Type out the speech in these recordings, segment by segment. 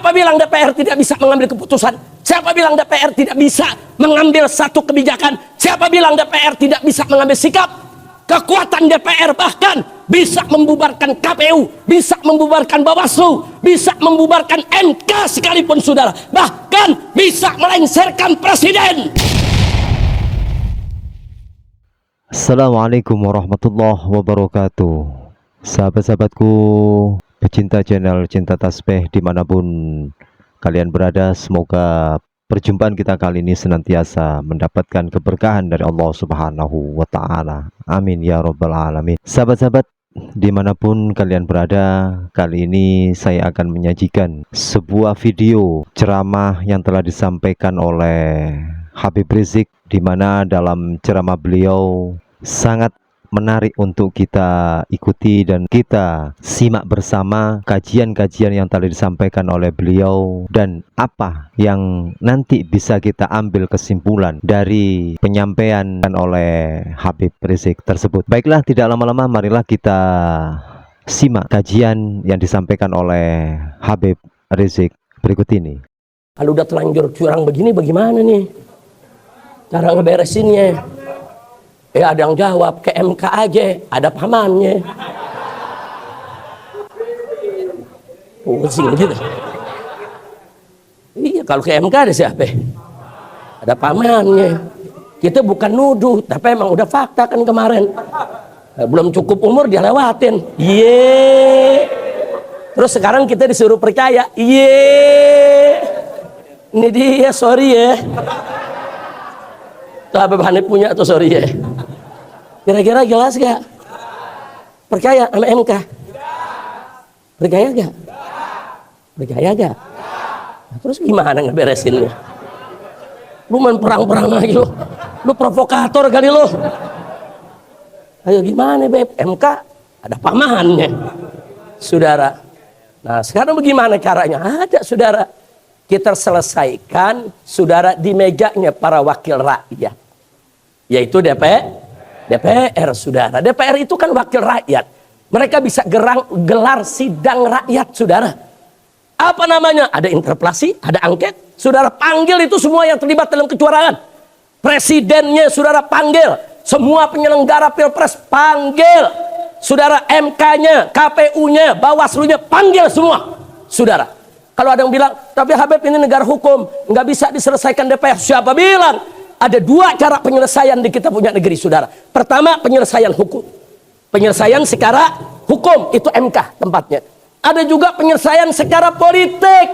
Siapa bilang DPR tidak bisa mengambil keputusan? Siapa bilang DPR tidak bisa mengambil satu kebijakan? Siapa bilang DPR tidak bisa mengambil sikap? Kekuatan DPR bahkan bisa membubarkan KPU, bisa membubarkan Bawaslu, bisa membubarkan MK sekalipun saudara. Bahkan bisa melengsarkan presiden. Assalamualaikum warahmatullahi wabarakatuh. Sahabat-sahabatku pecinta channel Cinta Tasbih dimanapun kalian berada, semoga perjumpaan kita kali ini senantiasa mendapatkan keberkahan dari Allah Subhanahu wa Ta'ala. Amin ya Rabbal Alamin. Sahabat-sahabat dimanapun kalian berada, kali ini saya akan menyajikan sebuah video ceramah yang telah disampaikan oleh Habib Rizik, di mana dalam ceramah beliau sangat menarik untuk kita ikuti dan kita simak bersama kajian-kajian yang telah disampaikan oleh beliau dan apa yang nanti bisa kita ambil kesimpulan dari penyampaian oleh Habib Rizik tersebut. Baiklah, tidak lama-lama, marilah kita simak kajian yang disampaikan oleh Habib Rizik berikut ini. Kalau udah terlanjur curang begini bagaimana nih cara ngeberesinnya? Ada yang jawab ke MK aja, ada pamannya. Pusing gitu. Iya, kalau ke MK ada siapa? Ada pamannya. Kita bukan nuduh, tapi emang udah fakta kan kemarin. Belum cukup umur dia lewatin. Iya. Terus sekarang kita disuruh percaya. Iya. Ini dia, sorry ya. Tuh Habib Hanif punya tuh, sorry ya. Kira-kira jelas gak? Percaya sama MK? Percaya gak? Percaya gak? Nah, terus gimana ngeberesinnya? Lu main perang-perang lagi lu. Lu provokator kali lu. Ayo gimana Beb? MK ada pamannya, saudara. Nah sekarang bagaimana caranya? Ada saudara. Kita selesaikan saudara di mejanya para wakil rakyat, yaitu DPR saudara. DPR itu kan wakil rakyat. Mereka bisa gelar sidang rakyat saudara. Apa namanya? Ada interpelasi, ada angket. Saudara panggil itu semua yang terlibat dalam kecurangan. Presidennya saudara panggil. Semua penyelenggara pilpres panggil. Saudara MK-nya, KPU-nya, Bawaslu-nya panggil semua saudara. Kalau ada yang bilang, tapi Habib ini negara hukum, nggak bisa diselesaikan DPR. Siapa bilang? Ada dua cara penyelesaian di kita punya negeri, saudara. Pertama, penyelesaian hukum. Penyelesaian secara hukum, itu MK tempatnya. Ada juga penyelesaian secara politik.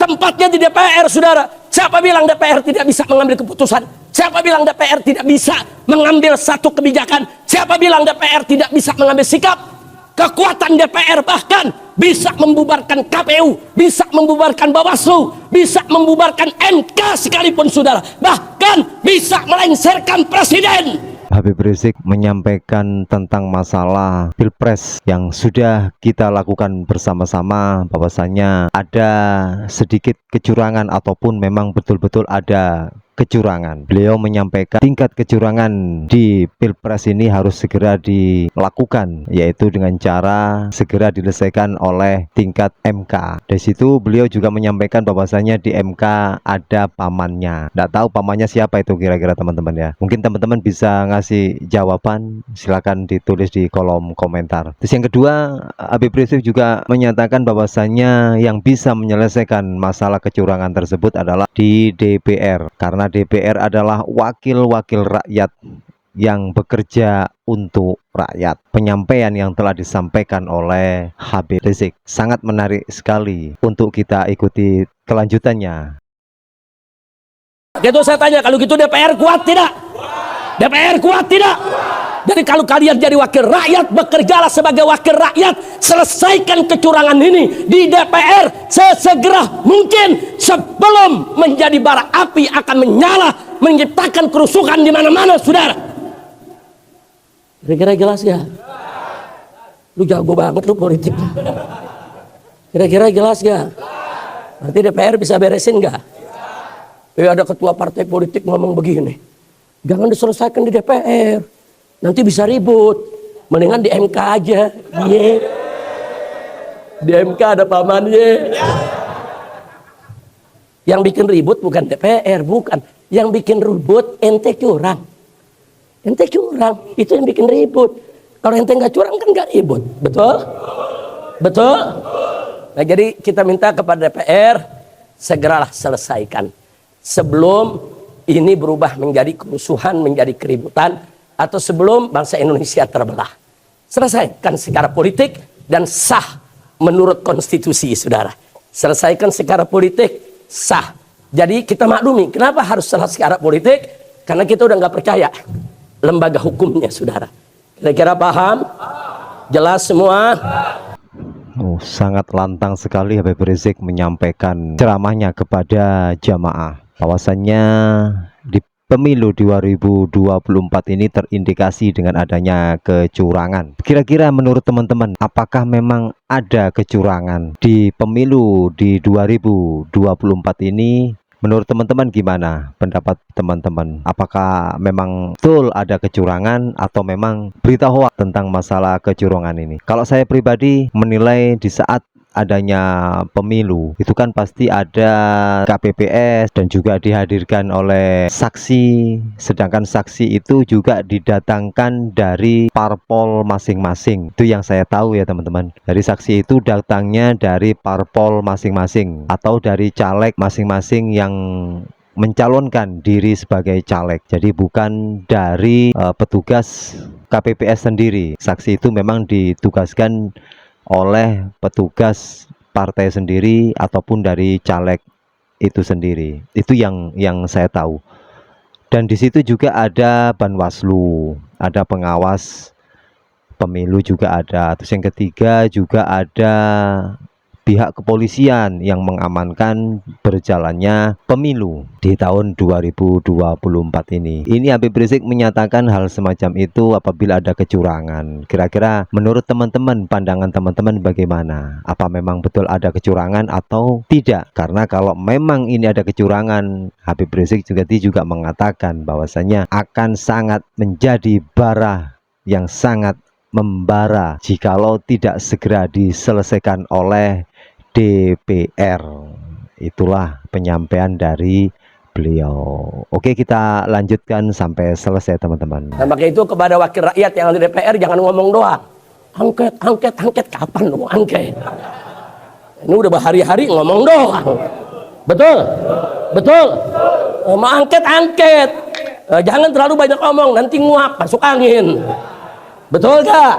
Tempatnya di DPR, saudara. Siapa bilang DPR tidak bisa mengambil keputusan? Siapa bilang DPR tidak bisa mengambil satu kebijakan? Siapa bilang DPR tidak bisa mengambil sikap? Kekuatan DPR bahkan bisa membubarkan KPU, bisa membubarkan Bawaslu, bisa membubarkan MK sekalipun saudara. Bahkan bisa melengsarkan presiden. Habib Rizik menyampaikan tentang masalah pilpres yang sudah kita lakukan bersama-sama, bahwasanya ada sedikit kecurangan ataupun memang betul-betul ada kecurangan. Beliau menyampaikan tingkat kecurangan di pilpres ini harus segera dilakukan, yaitu dengan cara segera diselesaikan oleh tingkat MK. Dari situ beliau juga menyampaikan bahwasanya di MK ada pamannya. Nggak tahu pamannya siapa itu kira-kira teman-teman ya. Mungkin teman-teman bisa ngasih jawaban, silakan ditulis di kolom komentar. Terus yang kedua, Habib Rizik juga menyatakan bahwasanya yang bisa menyelesaikan masalah kecurangan tersebut adalah di DPR, karena DPR adalah wakil-wakil rakyat yang bekerja untuk rakyat. Penyampaian yang telah disampaikan oleh Habib Rizik sangat menarik sekali untuk kita ikuti kelanjutannya. Gitu saya tanya, kalau gitu DPR kuat tidak? DPR kuat tidak? Jadi kalau kalian jadi wakil rakyat, bekerjalah sebagai wakil rakyat, selesaikan kecurangan ini di DPR sesegera mungkin sebelum menjadi bara api akan menyala, menciptakan kerusuhan di mana-mana, saudara. Kira-kira jelas ya? Lu jago banget lu politik. Kira-kira jelas ya? Nanti DPR bisa beresin nggak? Ada ketua partai politik ngomong begini, jangan diselesaikan di DPR. Nanti bisa ribut, mendingan di MK aja. Di MK ada pamannya. Yang bikin ribut bukan DPR, bukan. Yang bikin ribut ente curang. Ente curang, itu yang bikin ribut. Kalau ente nggak curang kan nggak ribut, betul? Betul? Nah jadi kita minta kepada DPR segeralah selesaikan sebelum ini berubah menjadi kerusuhan, menjadi keributan, atau sebelum bangsa Indonesia terbelah. Selesaikan secara politik dan sah menurut konstitusi, saudara. Selesaikan secara politik sah. Jadi kita maklumi kenapa harus secara politik, karena kita udah nggak percaya lembaga hukumnya, saudara. Kira-kira paham? Jelas semua? Oh, sangat lantang sekali Habib Rizik menyampaikan ceramahnya kepada jamaah bahwasannya di pemilu 2024 ini terindikasi dengan adanya kecurangan. Kira-kira menurut teman-teman, apakah memang ada kecurangan di pemilu di 2024 ini? Menurut teman-teman gimana pendapat teman-teman? Apakah memang betul ada kecurangan atau memang berita hoax tentang masalah kecurangan ini? Kalau saya pribadi menilai di saat adanya pemilu itu kan pasti ada KPPS dan juga dihadirkan oleh saksi, sedangkan saksi itu juga didatangkan dari parpol masing-masing. Itu yang saya tahu ya teman-teman. Dari saksi itu datangnya dari parpol masing-masing atau dari caleg masing-masing yang mencalonkan diri sebagai caleg. Jadi bukan dari petugas KPPS sendiri. Saksi itu memang ditugaskan oleh petugas partai sendiri ataupun dari caleg itu sendiri. Itu yang saya tahu. Dan di situ juga ada Banwaslu, ada pengawas pemilu juga ada. Terus yang ketiga juga ada pihak kepolisian yang mengamankan berjalannya pemilu di tahun 2024 ini. Ini Habib Rizik menyatakan hal semacam itu apabila ada kecurangan. Kira-kira menurut teman-teman, pandangan teman-teman bagaimana? Apa memang betul ada kecurangan atau tidak? Karena kalau memang ini ada kecurangan, Habib Rizik juga mengatakan bahwasanya akan sangat menjadi bara yang sangat membara jikalau tidak segera diselesaikan oleh DPR. Itulah penyampaian dari beliau. Oke, kita lanjutkan sampai selesai teman-teman. Nah, maka itu kepada wakil rakyat yang ada di DPR jangan ngomong doang. Angket, angket, angket, kapan lu angket? Ini udah berhari-hari ngomong doang. Betul? Betul? Mau angket, angket. Jangan terlalu banyak ngomong, nanti nguap, masuk angin. Betul gak?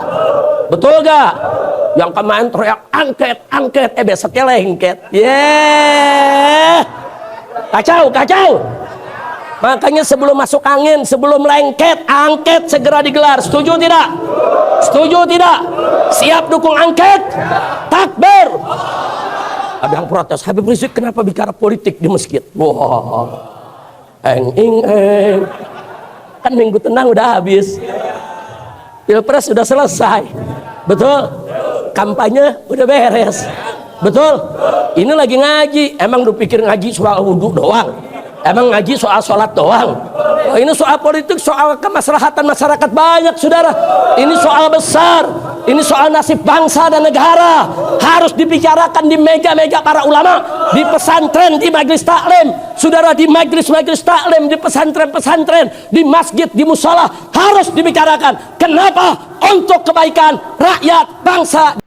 Betul gak? Yang kemarin teriak angket, angket, besoknya lengket. Kacau, kacau. Makanya sebelum masuk angin, sebelum lengket, angket segera digelar. Setuju tidak? Setuju tidak? Siap dukung angket? Takbir. Ada yang protes, Habib Rizik kenapa bicara politik di masjid? Wah, eng. Kan minggu tenang udah habis. Pilpres sudah selesai. Betul? Kampanye udah beres. Betul? Ini lagi ngaji. Emang lu pikir ngaji soal wudhu doang? Emang ngaji soal sholat doang? Oh, ini soal politik, soal kemaslahatan masyarakat banyak, saudara. Ini soal besar. Ini soal nasib bangsa dan negara. Harus dibicarakan di meja-meja para ulama, di pesantren, di majelis taklim. Saudara, di majelis taklim, di pesantren-pesantren, di masjid, di musola, harus dibicarakan. Kenapa? Untuk kebaikan rakyat bangsa.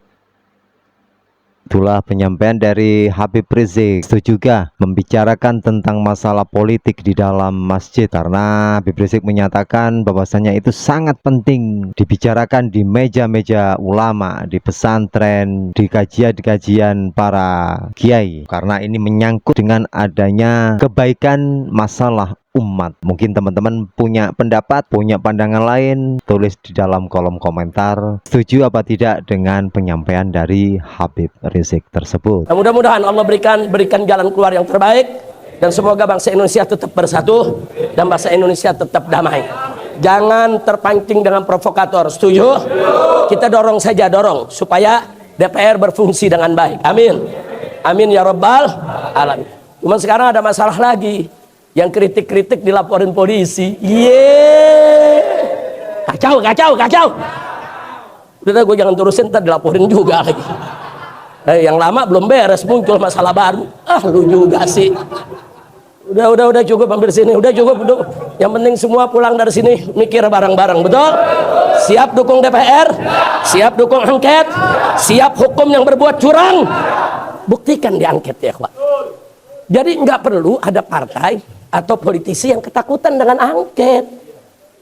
Itulah penyampaian dari Habib Rizik. Itu juga membicarakan tentang masalah politik di dalam masjid, karena Habib Rizik menyatakan bahwasanya itu sangat penting dibicarakan di meja-meja ulama, di pesantren, di kajian-kajian para kiai, karena ini menyangkut dengan adanya kebaikan masalah umat. Mungkin teman-teman punya pendapat, punya pandangan lain, tulis di dalam kolom komentar. Setuju apa tidak dengan penyampaian dari Habib Rizik tersebut? Nah, mudah-mudahan Allah berikan jalan keluar yang terbaik, dan semoga bangsa Indonesia tetap bersatu dan bangsa Indonesia tetap damai. Jangan terpancing dengan provokator. Setuju? Kita dorong saja, dorong supaya DPR berfungsi dengan baik. Amin. Amin ya rabbal alamin. Cuma sekarang ada masalah lagi. Yang kritik-kritik dilaporin polisi. Kacau, kacau, kacau. Udah, gue jangan terusin, ntar dilaporin juga lagi. Yang lama belum beres, muncul masalah baru. Lu juga sih. Udah cukup hampir sini. Udah cukup. Yang penting semua pulang dari sini mikir bareng-bareng, betul? Siap dukung DPR, siap dukung angket, siap hukum yang berbuat curang. Buktikan di angket ya, Pak. Jadi nggak perlu ada partai atau politisi yang ketakutan dengan angket.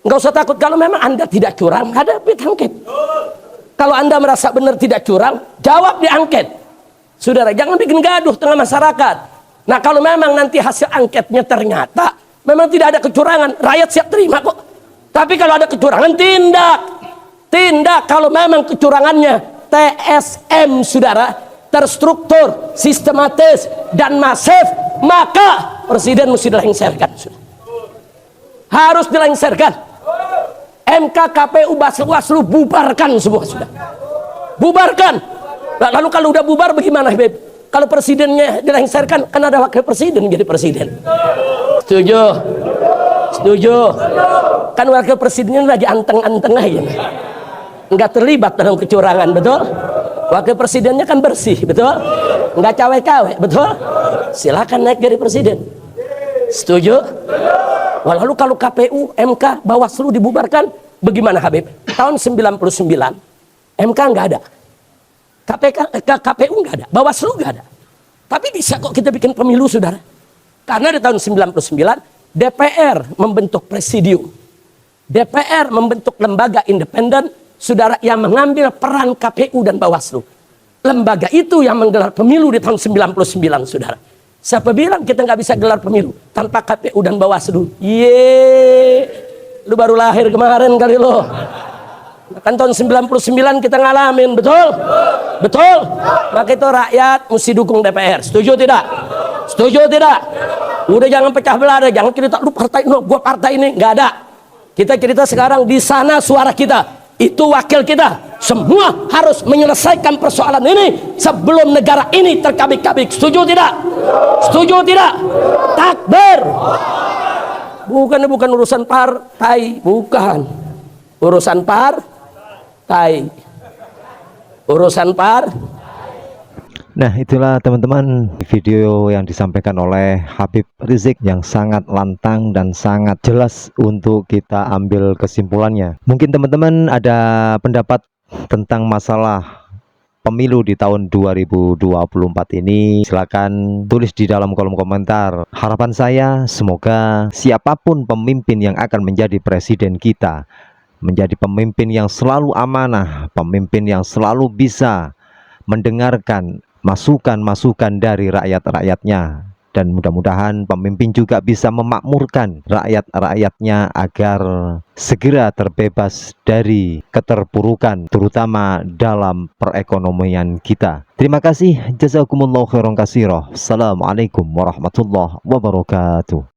Nggak usah takut. Kalau memang Anda tidak curang, hadapi angket. Kalau Anda merasa benar tidak curang, jawab di angket. Saudara, jangan bikin gaduh tengah masyarakat. Nah, kalau memang nanti hasil angketnya ternyata memang tidak ada kecurangan, rakyat siap terima kok. Tapi kalau ada kecurangan, tindak. Kalau memang kecurangannya TSM, saudara, terstruktur, sistematis, dan masif, maka presiden mesti dilengsarkan. Harus dilengsarkan. MK, KPU, Bawaslu bubarkan semua, sudah. Bubarkan. Lalu kalau udah bubar bagaimana, Beb? Kalau presidennya dilengsarkan, kan ada wakil presiden jadi presiden. Setuju? Setuju? Kan wakil presidennya lagi anteng-anteng aja. Nggak terlibat dalam kecurangan, betul? Wakil presidennya kan bersih, betul? Nggak cawe-cawe, betul? Silakan naik jadi presiden. Setuju? Lalu kalau KPU, MK, Bawaslu dibubarkan, bagaimana, Habib? Tahun 99, MK nggak ada. KPU nggak ada, Bawaslu nggak ada. Tapi bisa kok kita bikin pemilu, saudara. Karena di tahun 99 DPR membentuk presidium, DPR membentuk lembaga independen, saudara, yang mengambil peran KPU dan Bawaslu. Lembaga itu yang menggelar pemilu di tahun 99, saudara. Siapa bilang kita nggak bisa gelar pemilu tanpa KPU dan Bawaslu? Lu baru lahir kemarin kali lo. Kan tahun 99 kita ngalamin, betul? Betul? Maka itu rakyat mesti dukung DPR. Setuju tidak? Setuju tidak? Udah jangan pecah belah, jangan cerita lu partai ini, gua partai ini, nggak ada. Kita cerita sekarang di sana suara kita, itu wakil kita. Semua harus menyelesaikan persoalan ini sebelum negara ini terkabik-kabik. Setuju tidak? Setuju tidak? Takbir. Bukan urusan partai, bukan. Urusan Nah, itulah teman-teman video yang disampaikan oleh Habib Rizik yang sangat lantang dan sangat jelas untuk kita ambil kesimpulannya. Mungkin teman-teman ada pendapat tentang masalah pemilu di tahun 2024 ini, silakan tulis di dalam kolom komentar. Harapan saya semoga siapapun pemimpin yang akan menjadi presiden kita menjadi pemimpin yang selalu amanah, pemimpin yang selalu bisa mendengarkan masukan-masukan dari rakyat-rakyatnya, dan mudah-mudahan pemimpin juga bisa memakmurkan rakyat-rakyatnya agar segera terbebas dari keterpurukan, terutama dalam perekonomian kita. Terima kasih. Jazakumullahu khairan katsira. Assalamualaikum warahmatullahi wabarakatuh.